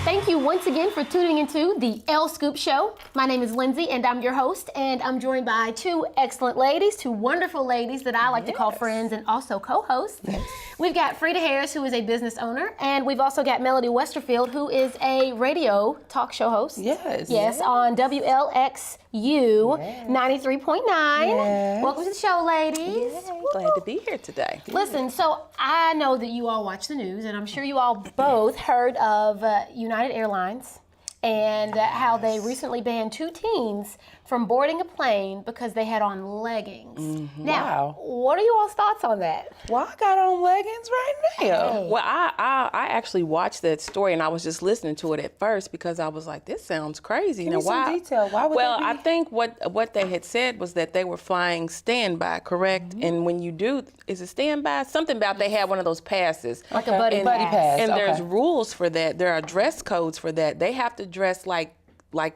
Thank you once again for tuning into the Elle Scoop Show. My name is Lyndsey, and I'm your host, and I'm joined by two excellent ladies, two wonderful ladies that I like to call friends and also co-hosts. We've got Freda Harris, who is a business owner, and we've also got Melody Westerfield, who is a radio talk show host. Yes, on WLXU 93.9. Welcome to the show, ladies. Glad to be here today. Listen, so I know that you all watch the news, and I'm sure you all both heard of United Airlines and how they recently banned 2 teens from boarding a plane because they had on leggings. Now, what are you all's thoughts on that? Well, I got on leggings right now. Hey. Well, I actually watched that story, and I was just listening to it at first because I was like, this sounds crazy. Give me some detail. Why would Well, they be? I think what they had said was that they were flying standby, correct? And when you do, is it standby? Something about they had one of those passes. Like a buddy pass. pass. And okay. there's rules for that. There are dress codes for that. They have to dress like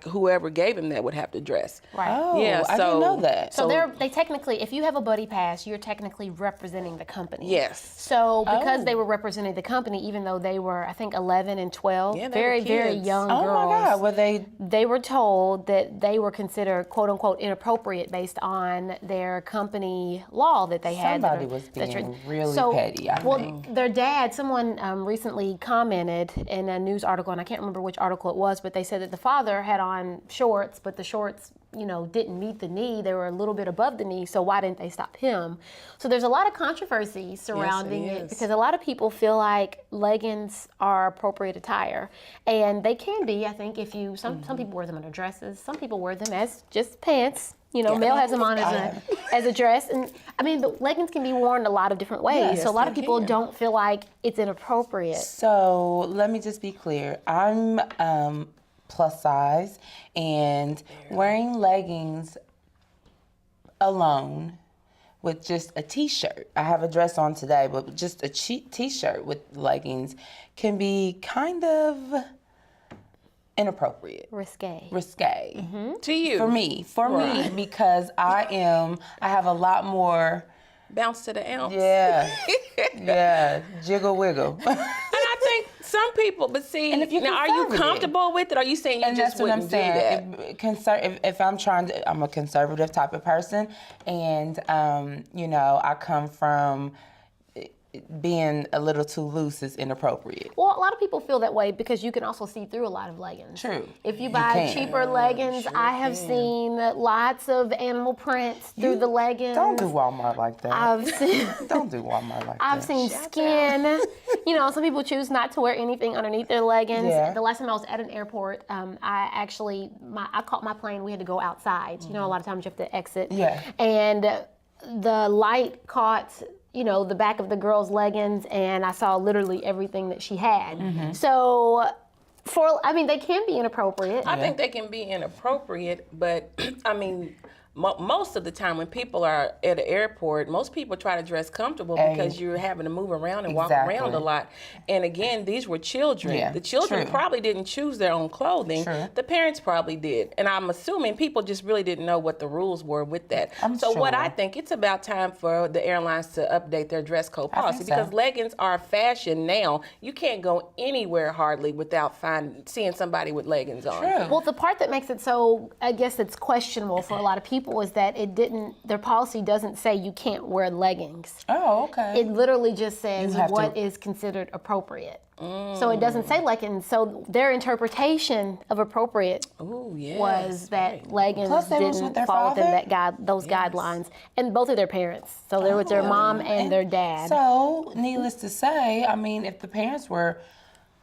whoever gave him that would have to dress. Right. Oh, Yeah, I didn't know that. So they technically, if you have a buddy pass, you're technically representing the company. Yes. So because they were representing the company, even though they were, I think, 11 and 12, Yeah, they very, were very kids. young Oh girls. my God, were they? They were told that they were considered "quote unquote" inappropriate based on their company law that they had. Somebody was being really petty, I think. Their dad, someone recently commented in a news article, and I can't remember which article it was, but they said that the father had on shorts, but the shorts, didn't meet the knee. They were a little bit above the knee, so why didn't they stop him? So there's a lot of controversy surrounding it because a lot of people feel like leggings are appropriate attire, and they can be. I think if you some people wear them under dresses, some people wear them as just pants. Male has them on as a dress, and I mean, the leggings can be worn a lot of different ways. Yes, so a lot of they people can. don't feel like it's inappropriate. So let me just be clear. I'm plus size, and wearing leggings alone with just a t-shirt. I have a dress on today, but just a t-shirt with leggings can be kind of inappropriate. Risque. To you. For me, because I have a lot more. Bounce to the ounce. Yeah, jiggle wiggle. And I think some people, but see, And if you're now are you conservative. comfortable with it? Or are you saying you And just that's what I'm wouldn't do that? saying. If I'm I'm a conservative type of person, and I come from being a little too loose is inappropriate. Well, a lot of people feel that way because you can also see through a lot of leggings. True. If you buy can. cheaper leggings, I have seen lots of animal prints through the leggings. Don't do Walmart like that. I've seen. Don't do Walmart like that. I've seen skin. Some people choose not to wear anything underneath their leggings. Yeah. The last time I was at an airport, I caught my plane. We had to go outside. A lot of times you have to exit. Yeah. And the light caught the back of the girl's leggings, and I saw literally everything that she had. So, they can be inappropriate. I think they can be inappropriate, but I mean, most of the time when people are at an airport, most people try to dress comfortable because you're having to move around and walk around a lot. And again, these were children. Yeah, The children true. probably didn't choose their own clothing. True. The parents probably did. And I'm assuming people just really didn't know what the rules were with that. What I think, it's about time for the airlines to update their dress code policy because leggings are fashion now. You can't go anywhere hardly without seeing somebody with leggings on. True. Well, the part that makes it so, I guess it's questionable for a lot of people is that their policy doesn't say you can't wear leggings. Oh, okay. It literally just says You have what to- is considered appropriate. So it doesn't say leggings. So their interpretation of appropriate was that leggings Plus they was with didn't their fall within father? those guidelines. And both of their parents. So they're with their mom and their dad. So, needless to say, I mean, if the parents were,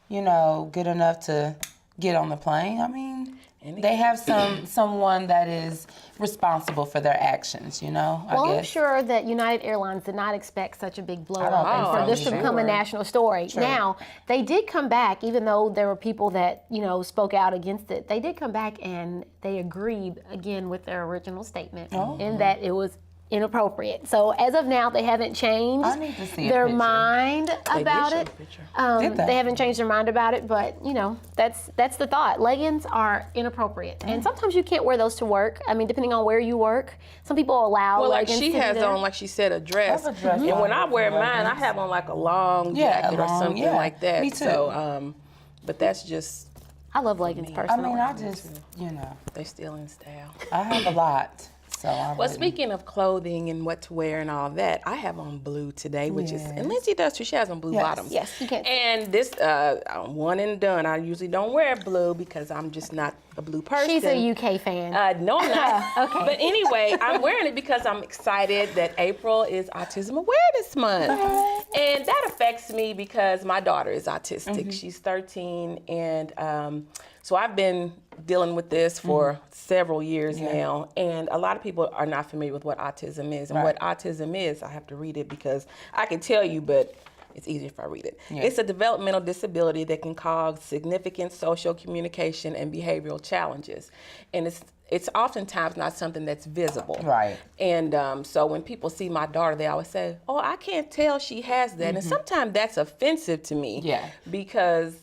good enough to get on the plane, I mean, they have someone that is responsible for their actions, I Well, guess. I'm sure that United Airlines did not expect such a big blow don't up think and so, for this to become a sure. national story. True. Now, they did come back, even though there were people that, spoke out against it. They did come back and they agreed again with their original statement in that it was inappropriate. So as of now, they haven't changed I need to see a their picture. mind about it. Did they? They haven't changed their mind about it, but that's the thought. Leggings are inappropriate, and sometimes you can't wear those to work. I mean, depending on where you work, some people allow Well, like leggings she to be has there. on, like she said, a dress. I have a dress And on when I with wear mine, leggings. I have on like a long Yeah, jacket a or long- something yeah, like that. me too. So, but that's just I love leggings personally. I just, They're still in style. I have a lot. So Well, speaking of clothing and what to wear and all that, I have on blue today, which is, and Lyndsey does too. She has on blue bottoms. Yes, you can. And this, one and done. I usually don't wear blue because I'm just not a blue person. She's a UK fan. No, I'm not. Okay. But anyway, I'm wearing it because I'm excited that April is Autism Awareness Month. And that affects me because my daughter is autistic. She's 13, and so I've been dealing with this for several years now, and a lot of people are not familiar with what autism is. And what autism is, I have to read it because I can tell you, but it's easier if I read it. It's a developmental disability that can cause significant social, communication, and behavioral challenges. And it's oftentimes not something that's visible. Right. And so when people see my daughter, they always say, oh, I can't tell she has that. And sometimes that's offensive to me. Yeah. Because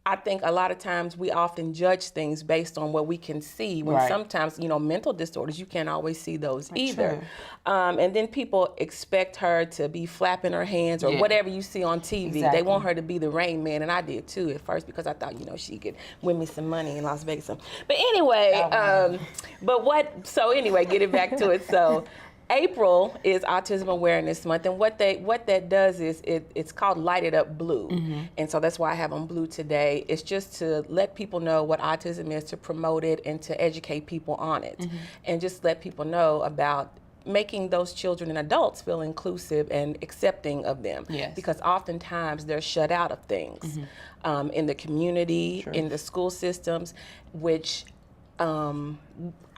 I think a lot of times we often judge things based on what we can see, when sometimes, mental disorders, you can't always see those either. And then people expect her to be flapping her hands or whatever you see on TV. Exactly. They want her to be the Rain Man, and I did too at first because I thought, she could win me some money in Las Vegas. But anyway, getting back to it. So April is Autism Awareness Month, and what that does is it's called Light It Up Blue, and so that's why I have on blue today. It's just to let people know what autism is, to promote it, and to educate people on it, and just let people know about making those children and adults feel inclusive and accepting of them. Yes. Because oftentimes they're shut out of things in the community, in the school systems, which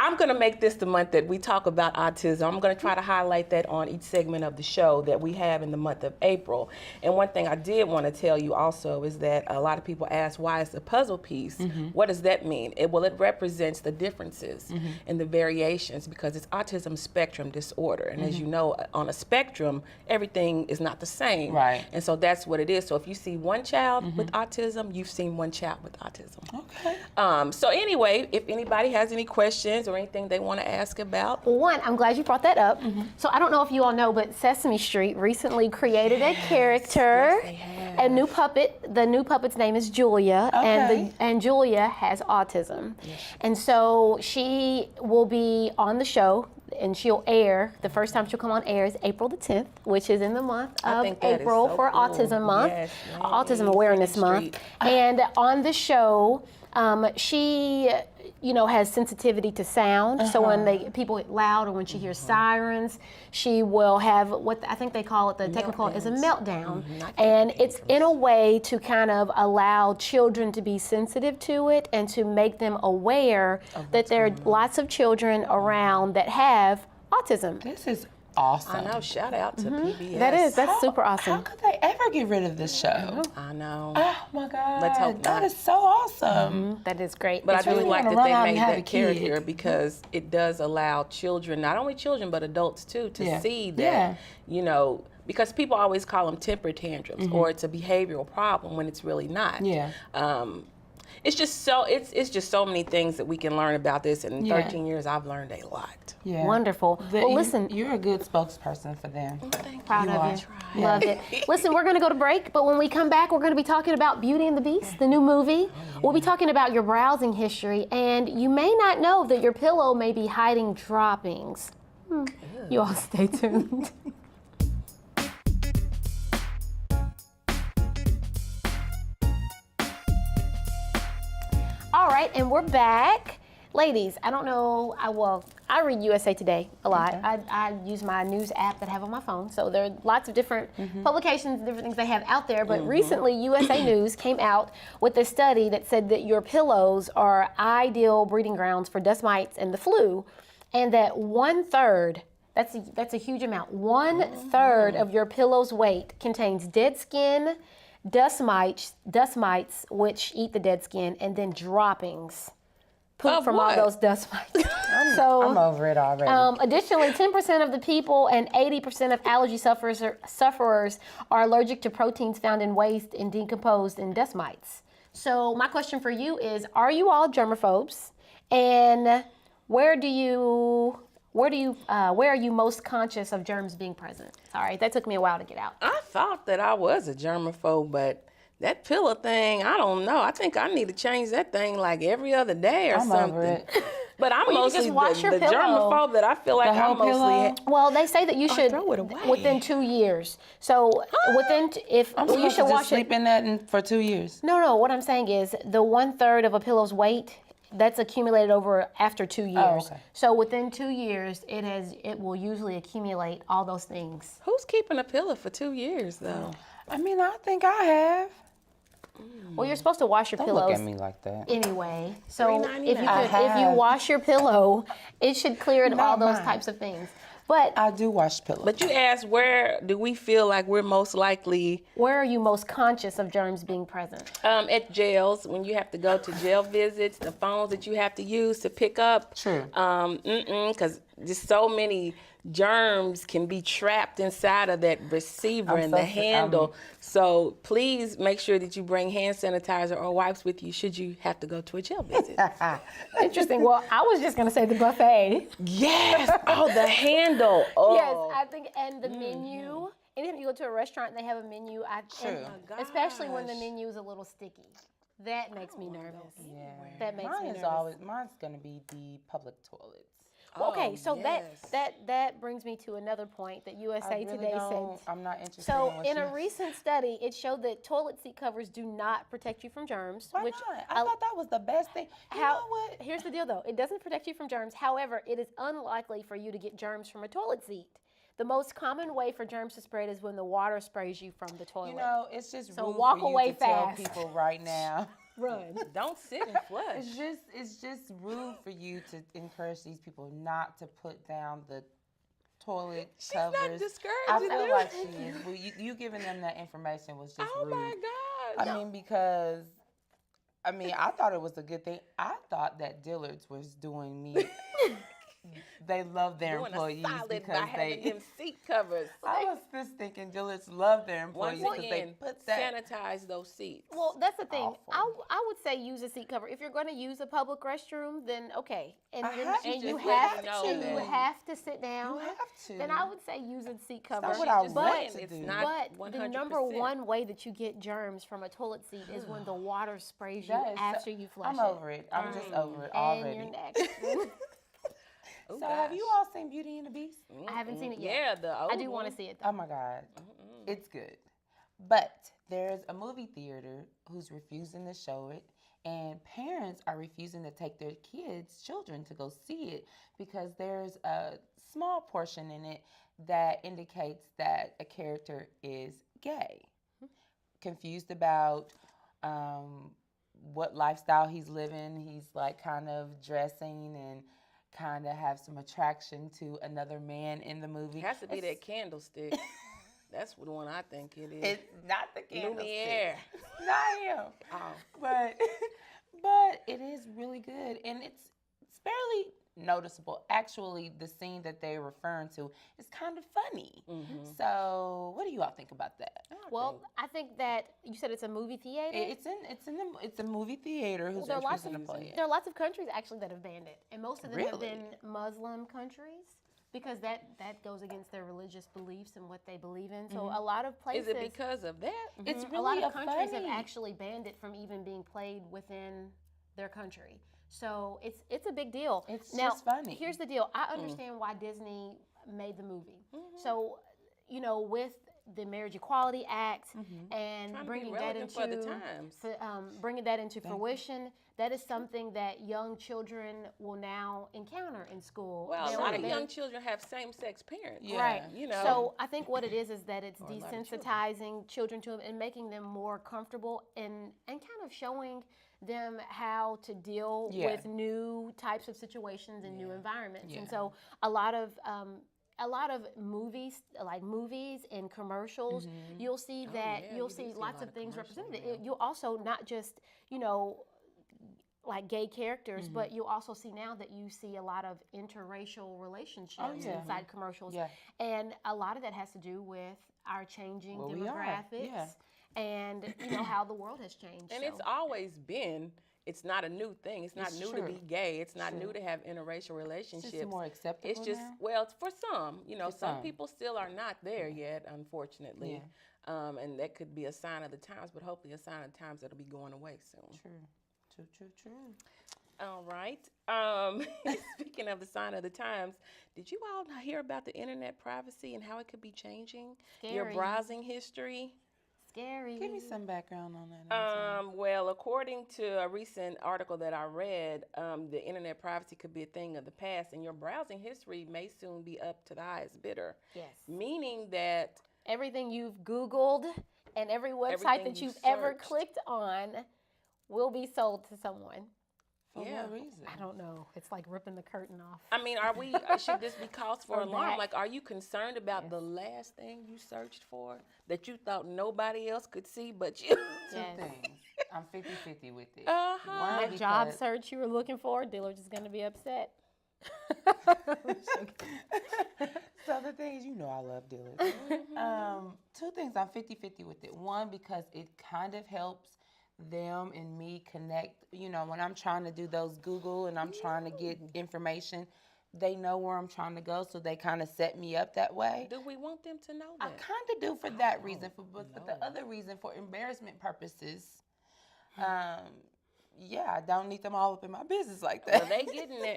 I'm going to make this the month that we talk about autism. I'm going to try to highlight that on each segment of the show that we have in the month of April. And one thing I did want to tell you also is that a lot of people ask, why is the puzzle piece? What does that mean? It represents the differences and the variations, because it's autism spectrum disorder. And as you know, on a spectrum, everything is not the same. Right. And so that's what it is. So if you see one child with autism, you've seen one child with autism. Okay. So anyway, if anybody has any questions or anything they want to ask about. Well, one, I'm glad you brought that up. So I don't know if you all know, but Sesame Street recently created a character, a new puppet. The new puppet's name is Julia, and Julia has autism. And so she will be on the show, and she'll air, the first time she'll come on air is April the 10th, which is in the month of April for Autism Month, Autism Awareness Month. And on the show, she has sensitivity to sound. So when people get loud or when she hears sirens, she will have what I think they call it, the technical is a meltdown. And it's in a way to kind of allow children to be sensitive to it and to make them aware that there are lots of children around that have autism. This is awesome. I know. Shout out to PBS. That's super awesome. How could they ever get rid of this show? I know. Oh my God. Let's hope that not. is so awesome. That is great. But I do like that they made that kid. character because it does allow children, not only children, but adults too, to see that, because people always call them temper tantrums or it's a behavioral problem when it's really not. Yeah. It's just so many things that we can learn about this. And in 13 years, I've learned a lot. Yeah. Wonderful. Well, listen. You're a good spokesperson for them. Proud of you. Love it. Listen, we're going to go to break, but when we come back, we're going to be talking about Beauty and the Beast, the new movie. We'll be talking about your browsing history, and you may not know that your pillow may be hiding droppings. You all stay tuned. All right, and we're back. Ladies, I don't know, I read USA Today a lot. I use my news app that I have on my phone. So there are lots of different publications, different things they have out there. But recently, USA News came out with a study that said that your pillows are ideal breeding grounds for dust mites and the flu. And that 1/3, that's a huge amount, 1/3 of your pillow's weight contains dead skin, dust mites, which eat the dead skin, and then droppings. Poop from all those dust mites. I'm over it already. Additionally, 10% of the people and 80% of allergy sufferers are allergic to proteins found in waste and decomposed in dust mites. So my question for you is, are you all germaphobes? And where are you most conscious of germs being present? Sorry, that took me a while to get out. I thought that I was a germaphobe, but That pillow thing, I don't know. I think I need to change that thing like every other day or I'm something. over it. But I'm Well, you mostly just wash your the pillow. germaphobe that I feel like The I'm whole pillow? mostly. Well, they say that you should throw it away. within 2 years. So within I'm well, you supposed should to just wash sleep it. in that for 2 years. No. What I'm saying is the 1/3 of a pillow's weight that's accumulated over after 2 years. okay. So within 2 years, it will usually accumulate all those things. Who's keeping a pillow for 2 years though? I mean, I think I have. Well, you're supposed to wash your Don't pillows look at me like that. anyway. So $3.99. if you wash your pillow, it should clear it of all those types of things. But I do wash pillows. But you asked, where do we feel like we're most likely? where are you most conscious of germs being present? At jails, when you have to go to jail visits, the phones that you have to use to pick up. True. Because just so many germs can be trapped inside of that receiver and the handle. So please make sure that you bring hand sanitizer or wipes with you should you have to go to a jail visit. Interesting. Well, I was just going to say the buffet. Yes. Oh, the handle. Oh. Yes, I think, and the menu. Anytime you go to a restaurant and they have a menu, especially when the menu is a little sticky. That makes me nervous. Yeah. That makes me nervous. Mine's gonna be the public toilets. Okay, so yes. that brings me to another point that USA Today said. I'm not interested. So, in, in a recent study, it showed that toilet seat covers do not protect you from germs. Why which not? I thought that was the best thing. You know what? Here's the deal, though. It doesn't protect you from germs. However, it is unlikely for you to get germs from a toilet seat. The most common way for germs to spread is when the water sprays you from the toilet. You know, it's just So rude walk for you away to tell fast. people right now. Run. Don't sit and flush. It's just rude for you to encourage these people not to put down the toilet She's covers. not discouraging I feel them. like she is. Well, you giving them that information was just Oh rude. my God. I mean, because I thought it was a good thing. I thought that Dillard's was doing me. They love their Doing employees a solid because by having they. them seat covers. I was just thinking Dillard's love their employees Once because they again, put that. sanitize those seats. Well, that's the thing. Awful. I would say use a seat cover. If you're going to use a public restroom, then okay. And I you're, have and to you just have let to, you know you that. have to sit down. You have to. Then I would say use a seat cover. That's what I Just want saying, to it's do. not But 100%. the number one way that you get germs from a toilet seat is when the water sprays you That is so- after you flush I'm over it. I'm just over it And already. you're next. So have you all seen Beauty and the Beast? I haven't seen it yet. Yeah, the old I do want one. to see it though. Oh my God. It's good. But there's a movie theater who's refusing to show it, and parents are refusing to take their children to go see it because there's a small portion in it that indicates that a character is gay. Confused about what lifestyle he's living. He's like kind of dressing and kind of have some attraction to another man in the movie. It has to be that candlestick. That's the one I think it is. It's not the candlestick. Lumiere. Not him. Oh. But it is really good, and it's fairly noticeable. Actually, the scene that they're referring to is kind of funny. So, what do you all think about that? Well, I think that you said it's a movie theater. It's a movie theater who's There are lots refusing to play it. There are lots of countries actually that have banned it, and most of them have Really? been Muslim countries because that goes against their religious beliefs and what they believe in. So a lot of places, Is it because of that? It's a really lot of countries have funny. actually banned it from even being played within their country. So it's a big deal. It's now, just funny. Here's the deal. I understand why Disney made the movie. So, with the Marriage Equality Act and Trying to be bringing that relevant for the into times. bringing that into fruition, that is something that young children will now encounter in school. Well, a They're- lot of they're- young children have same-sex parents. Yeah. Right. You know. So I think what it is that it's lot of desensitizing children to them and making them more comfortable and kind of showing them how to deal Yeah. with new types of situations and new environments. And so a lot of movies, like movies and commercials, you'll see that yeah, you'll you do see see a lots lot of of things commercials represented. You'll also not just like gay characters, but you'll also see now that you see a lot of interracial relationships inside commercials. Yeah. And a lot of that has to do with our changing Well, we are, demographics yeah. and how the world has changed. And So- it's always been it's not a new thing. It's not new to be gay. It's not new to have interracial relationships. It's just more acceptable It's just, now? well, it's for some. You know, some people still are not there yet, unfortunately. Yeah. And that could be a sign of the times, but hopefully a sign of the times that'll be going away soon. True. All right. Speaking of the sign of the times, did you all hear about the internet privacy and how it could be changing your browsing history? Scary. Give me some background on that. Well, according to a recent article that I read, the internet privacy could be a thing of the past, and your browsing history may soon be up to the highest bidder. Yes. Meaning that everything you've Googled and every website that you've ever clicked on will be sold to someone. For what reason? I don't know. It's like ripping the curtain off. I mean, should this be cause for alarm? Like, are you concerned about the last thing you searched for that you thought nobody else could see but you? Two things. I'm 50-50 with it. That job search you were looking for, dealer just going to be upset. So the thing is, you know I love dealers. Two things, I'm 50-50 with it. One, because it kind of helps them and me connect. You know, when I'm trying to do those Google and I'm trying to get information, they know where I'm trying to go, so they kind of set me up that way. Do we want them to know that? I kind of do for that reason, but for the other reason, for embarrassment purposes, I don't need them all up in my business like that. Well,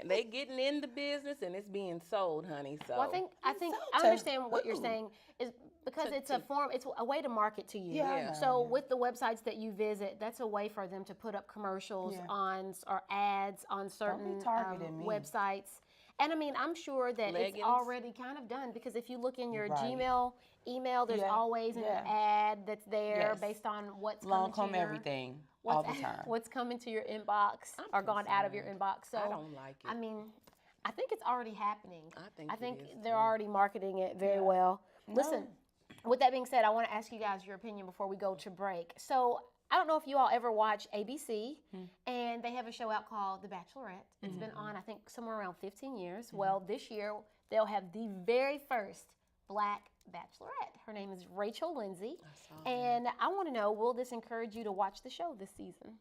they getting in the business and it's being sold, honey. So well, I think I understand what you're saying is because it's a way to market to you. Yeah. So with the websites that you visit, that's a way for them to put up commercials on or ads on certain websites. And I mean, I'm sure that it's already kind of done because if you look in your Gmail email, there's always an ad that's there based on what's coming to your everything. All the time. What's coming to your inbox or gone out of your inbox. So I don't like it. I mean, I think it's already happening. I think they're already marketing it very well. Listen, with that being said, I want to ask you guys your opinion before we go to break. So I don't know if you all ever watch ABC, and they have a show out called The Bachelorette. It's been on, I think, somewhere around 15 years. Well, this year, they'll have the very first Black Bachelorette. Her name is Rachel Lyndsey. And I want to know, will this encourage you to watch the show this season?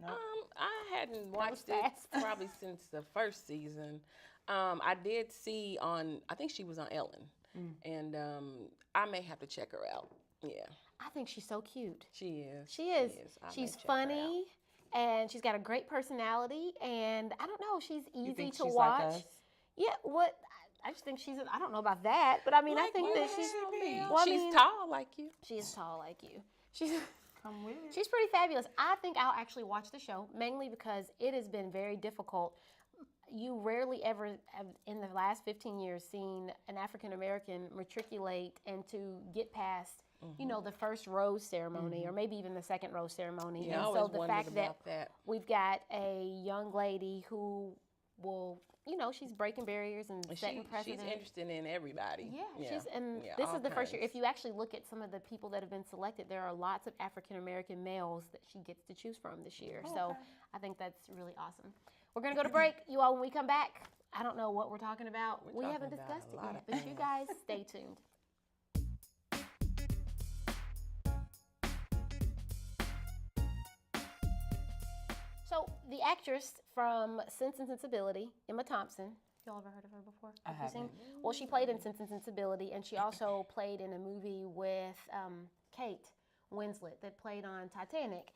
I hadn't watched it probably since the first season. I did see I think she was on Ellen. And I may have to check her out. Yeah. I think she's so cute. She is. She's funny, and she's got a great personality, and I don't know, she's easy to watch. Like us? Yeah, I just think I don't know about that, but I mean, I think that she's tall like you. She is tall like you. She's pretty fabulous. I think I'll actually watch the show, mainly because it has been very difficult. You rarely ever have, in the last 15 years, seen an African American matriculate and to get past, the first rose ceremony or maybe even the second rose ceremony. Yeah, and I so the fact that we've got a young lady who will, she's breaking barriers and setting precedent. She's interested in everybody. This is the first year. If you actually look at some of the people that have been selected, there are lots of African American males that she gets to choose from this year. So I think that's really awesome. We're going to go to break. You all, when we come back, I don't know what we're talking about. We haven't discussed it yet, but you guys stay tuned. So the actress from Sense and Sensibility, Emma Thompson, y'all ever heard of her before? I haven't. Well, she played in Sense and Sensibility, and she also played in a movie with Kate Winslet that played on Titanic.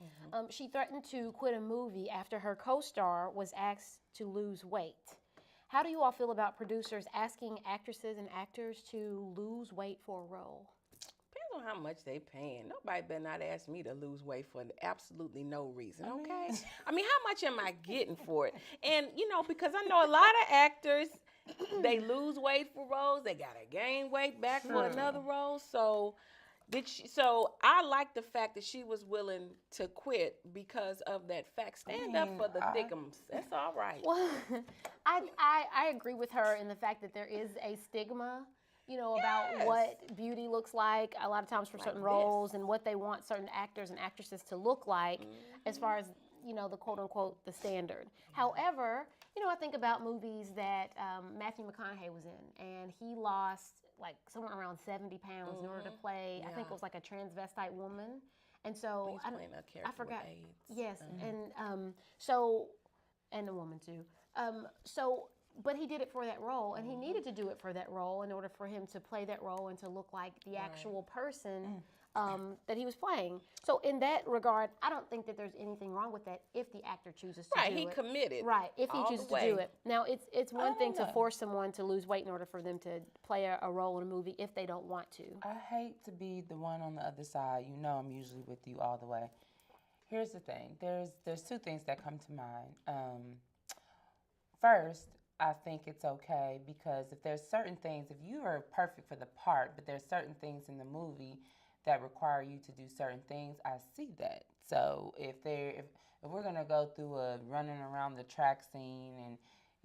She threatened to quit a movie after her co-star was asked to lose weight. How do you all feel about producers asking actresses and actors to lose weight for a role? Depends on how much they paying. Nobody better not ask me to lose weight for absolutely no reason, okay? I mean, how much am I getting for it? And, because I know a lot of actors, they lose weight for roles. They got to gain weight back for another role. So I like the fact that she was willing to quit because of that fact. Stand up for the thickums. That's all right. Well, I agree with her in the fact that there is a stigma, about what beauty looks like a lot of times for certain roles and what they want certain actors and actresses to look like as far as, the quote-unquote, the standard. However, I think about movies that Matthew McConaughey was in, and he lost somewhere around 70 pounds in order to play, I think it was like a transvestite woman. And so He's playing a character I forgot. with AIDS. Yes, and so, and a woman too. But he did it for that role, and he needed to do it for that role in order for him to play that role and to look like the actual person that he was playing. So in that regard, I don't think that there's anything wrong with that if the actor chooses to do it. Right, he committed. Right, if he all chooses the to do way. it. Now, it's one thing to know. force someone to lose weight in order for them to play a role in a movie if they don't want to. I hate to be the one on the other side. You know I'm usually with you all the way. Here's the thing. There's two things that come to mind. First, I think it's okay because if there's certain things, if you are perfect for the part, but there's certain things in the movie that require you to do certain things, I see that. So if we're gonna go through a running around the track scene and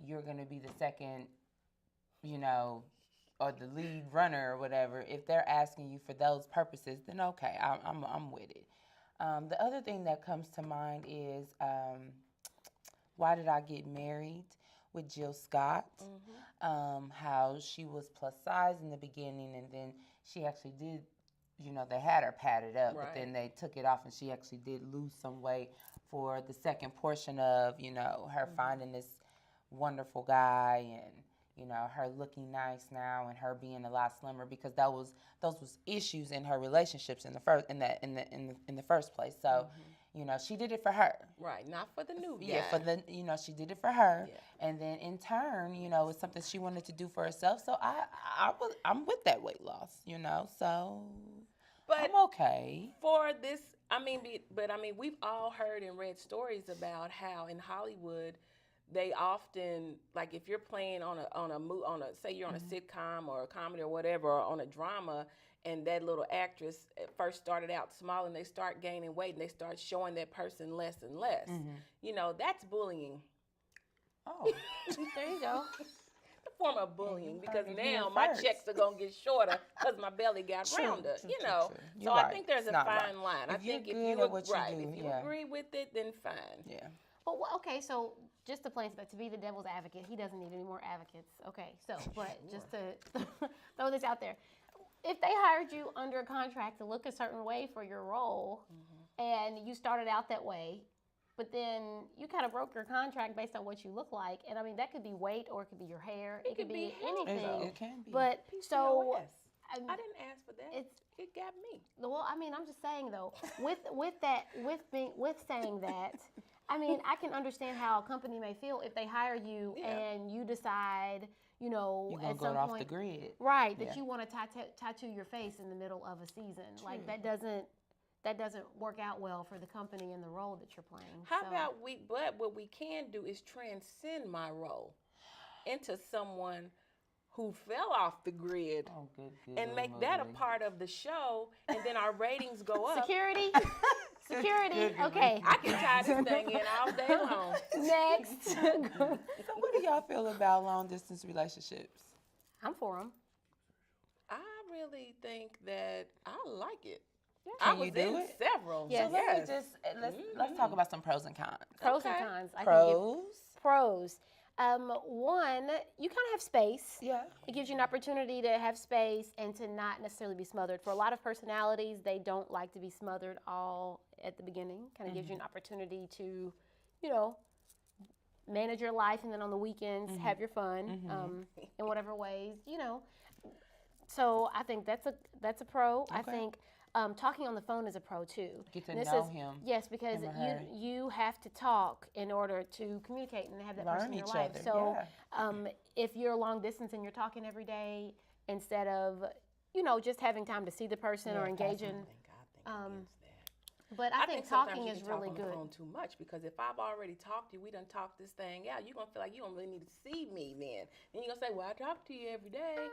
you're gonna be the second, or the lead runner or whatever, if they're asking you for those purposes, then okay, I'm with it. The other thing that comes to mind is Why Did I Get Married? With Jill Scott, how she was plus size in the beginning, and then she actually did, they had her padded up, but then they took it off, and she actually did lose some weight for the second portion of, her finding this wonderful guy and, her looking nice now and her being a lot slimmer because those was issues in her relationships in the first place. So. She did it for her. Right, not for the new guy. Yeah, she did it for her, Yeah. and then in turn, it's something she wanted to do for herself. So I'm with that weight loss, So, but I'm okay for this. We've all heard and read stories about how in Hollywood, they often, like if you're playing say you're on a sitcom or a comedy or whatever, or on a drama, and that little actress first started out small and they start gaining weight and they start showing that person less and less. That's bullying. Oh, There you go. The form of bullying, because now my checks are going to get shorter because my belly got rounder, True. So Right. I think there's a fine line. I think if you agree with it, then fine. Yeah. But okay, so just to play to be the devil's advocate, he doesn't need any more advocates. Okay, so but just to throw this out there, if they hired you under a contract to look a certain way for your role, and you started out that way, but then you kind of broke your contract based on what you look like, and that could be weight or it could be your hair, it could be anything. It can be. But so. I didn't ask for that. It got me. Well, I'm just saying though, with saying that, I can understand how a company may feel if they hire you and you decide, you're gonna at go some off point, the grid, right? That you want to tattoo your face in the middle of a season, like that doesn't work out well for the company and the role that you're playing. How about but what we can do is transcend my role into someone who fell off the grid and make that a part of the show, and then our ratings go up. Security, okay. I can tie this thing in all day long. Next. So what do y'all feel about long distance relationships? I'm for them. I really think that I like it. Yeah. I was in several. Yes. So let's talk about some pros and cons. Pros and cons. Pros. One, you kind of have space. Yeah. It gives you an opportunity to have space and to not necessarily be smothered. For a lot of personalities, they don't like to be smothered all at the beginning. Kind of gives you an opportunity to, manage your life, and then on the weekends have your fun in whatever ways, So I think that's a pro. Okay. I think talking on the phone is a pro too. Get to know him. Yes, because you have to talk in order to communicate and have that person in your life. So if you're long distance and you're talking every day instead of just having time to see the person or engaging. But I think talking is really good. On the phone too much, because if I've already talked to you, we done talked this thing out. You're gonna feel like you don't really need to see me then. And you're gonna say, "Well, I talk to you every day."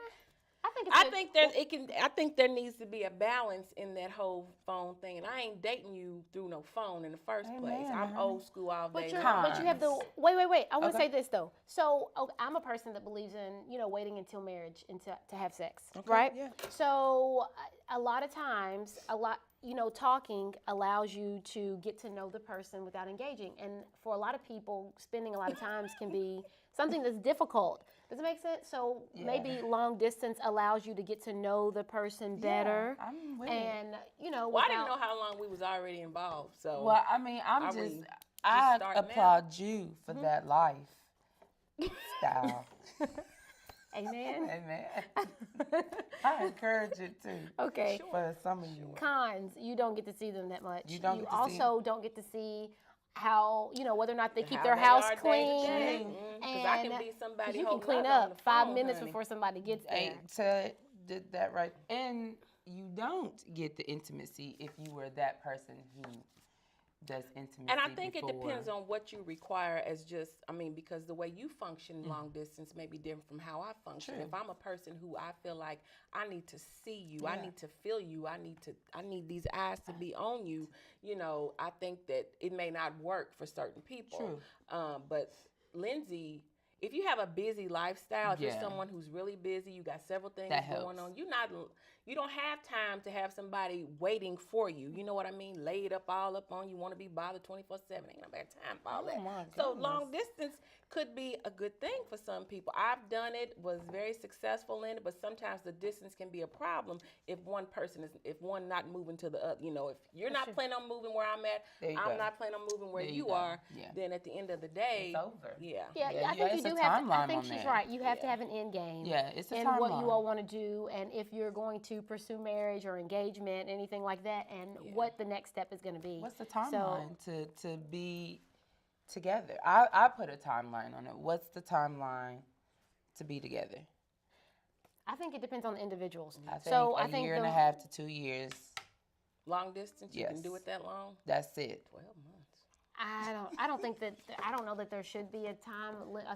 I think there needs to be a balance in that whole phone thing, and I ain't dating you through no phone in the first place. I'm old school all day long. But you have the wait. I want to say this though. So I'm a person that believes in waiting until marriage and to have sex, right? Yeah. So a lot of times, talking allows you to get to know the person without engaging, and for a lot of people, spending a lot of times can be something that's difficult. Does it make sense? So maybe long distance allows you to get to know the person better. Yeah, I'm with and, you know, Well, I didn't know how long we was already involved. So Well, I mean, I applaud you for that life style. Amen. Amen. I encourage it too. Okay. For some of you. Cons, you don't get to see them that much. You don't get to also don't get to see how, you know, whether or not they keep how their they house are clean. day-to-day. And I can be somebody you can holding clean up on up the 5 phone, minutes honey. before somebody gets there. Did that right. And you don't get the intimacy if you were that person who does intimacy. And I think before. it depends on what you require as just, I mean, because the way you function long distance may be different from how I function. True. If I'm a person who I feel like I need to see you, I need to feel you, I need these eyes to be on you, you know, I think that it may not work for certain people. True. But Lyndsey, if you have a busy lifestyle, if you're Yeah. someone who's really busy, you got several things That going helps. on, you don't have time to have somebody waiting for you. You know what I mean? Laid up all up on you, want to be bothered 24/7. Ain't nobody time for all that. my So goodness. long distance could be a good thing for some people. I've done it, was very successful in it, but sometimes the distance can be a problem if one not moving to the other. You know, if you're not planning on moving where I'm at, There you I'm go. not planning on moving where There you you go. are, Yeah. then at the end of the day, It's over. Yeah. Yeah, Yeah, I think it's you a do have to, I timeline think on she's that. right. You have to have an end game. Yeah, it's a and what you timeline. all want to do, and if you're going to pursue marriage or engagement, anything like that, and what the next step is going to be. What's the timeline to be together? I put a timeline on it. What's the timeline to be together? I think it depends on the individuals. I think so a I think year and a half to 2 years. Long distance, you can do Yes. it that long? That's it. 12 months. I don't know that there should be a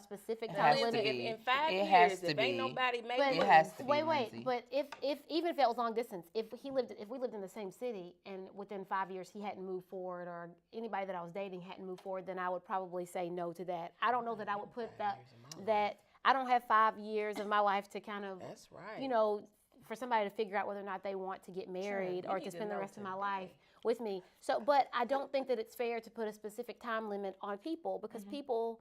specific It time has to limit. be. In 5 It has years, to if ain't be. nobody But making It has to be, wait, Lyndsey. but if even if it was long distance, if we lived in the same city and within 5 years he hadn't moved forward, or anybody that I was dating hadn't moved forward, then I would probably say no to that. I don't know that I would put that I don't have 5 years of my life to kind of, That's right. you know, for somebody to figure out whether or not they want to get married You or need to to spend the know rest of my today. life with me. So, but I don't think that it's fair to put a specific time limit on people, because people,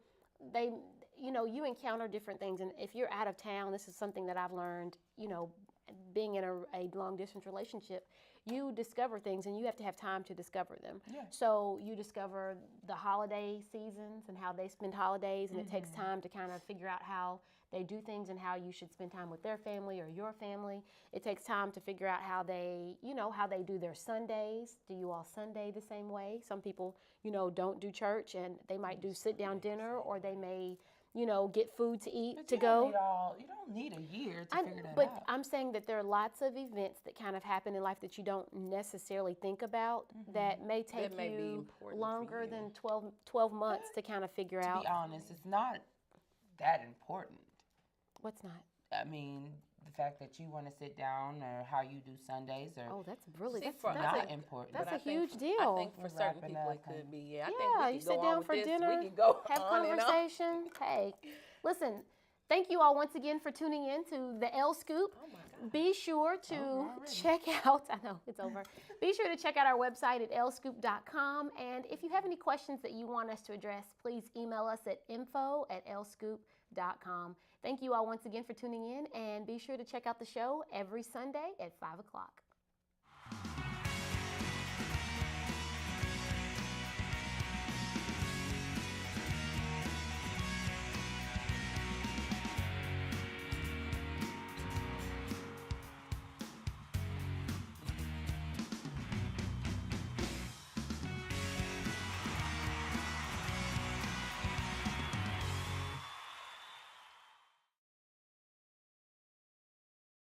you encounter different things. And if you're out of town, this is something that I've learned, being in a long distance relationship, you discover things and you have to have time to discover them. Yeah. So you discover the holiday seasons and how they spend holidays, and it takes time to kind of figure out how they do things and how you should spend time with their family or your family. It takes time to figure out how they do their Sundays. Do you all Sunday the same way? Some people, don't do church, and they might do sit down dinner, or they may get food to eat But to you go. you don't need a year to figure that But out. I'm saying that there are lots of events that kind of happen in life that you don't necessarily think about that may take may be you important for longer you. than 12 months to kind of figure To out. be honest, it's not that important. What's not? I mean, the fact that you want to sit down, or how you do Sundays, or Oh, that's really See, that's for not a, important. that's But a I think- huge deal. I think for certain wrapping people up, it could honey. be. Yeah, I yeah, think we you could sit go down on with for this. dinner, We could go have on and on. conversation. Hey, listen. Thank you all once again for tuning in to the Elle Scoop. Oh my God. Be sure to check out, I know it's over. Be sure to check out our website at ellscoop.com. And if you have any questions that you want us to address, please email us at info@ellscoop.com. Thank you all once again for tuning in, and be sure to check out the show every Sunday at 5 o'clock.